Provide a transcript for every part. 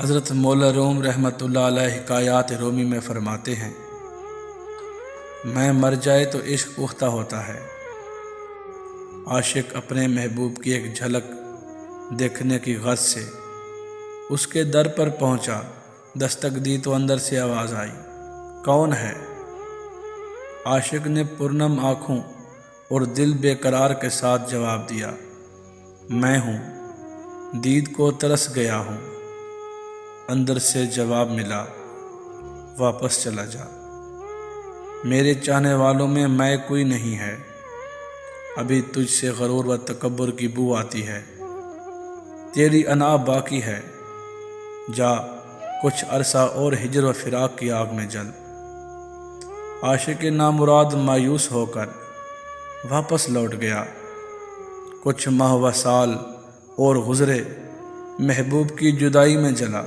حضرت مولا روم رحمۃ اللہ علیہ حکایات رومی میں فرماتے ہیں، میں مر جائے تو عشق پختہ ہوتا ہے۔ عاشق اپنے محبوب کی ایک جھلک دیکھنے کی غرض سے اس کے در پر پہنچا، دستک دی تو اندر سے آواز آئی، کون ہے؟ عاشق نے پرنم آنکھوں اور دل بے قرار کے ساتھ جواب دیا، میں ہوں، دید کو ترس گیا ہوں۔ اندر سے جواب ملا، واپس چلا جا، میرے چاہنے والوں میں کوئی نہیں ہے، ابھی تجھ سے غرور و تکبر کی بو آتی ہے، تیری انا باقی ہے، جا کچھ عرصہ اور ہجر و فراق کی آگ میں جل۔ عاشق نامراد مایوس ہو کر واپس لوٹ گیا۔ کچھ ماہ و سال اور گزرے، محبوب کی جدائی میں جلا،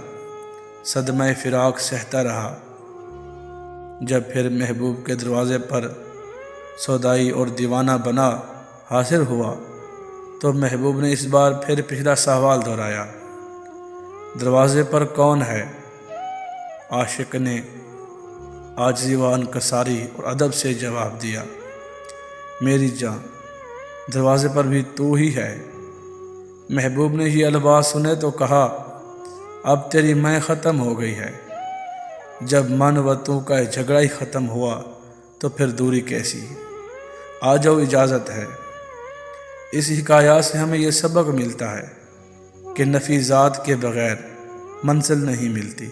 صدمہ فراق سہتا رہا۔ جب پھر محبوب کے دروازے پر سودائی اور دیوانہ بنا حاضر ہوا تو محبوب نے اس بار پھر پچھلا سوال دہرایا، دروازے پر کون ہے؟ عاشق نے عاجزی و انکساری اور ادب سے جواب دیا، میری جاں، دروازے پر بھی تو ہی ہے۔ محبوب نے یہ الفاظ سنے تو کہا، اب تیری میں ختم ہو گئی ہے، جب من و تو کا جھگڑا ہی ختم ہوا تو پھر دوری کیسی؟ آ جاؤ، اجازت ہے۔ اس حکایات سے ہمیں یہ سبق ملتا ہے کہ نفی ذات کے بغیر منزل نہیں ملتی۔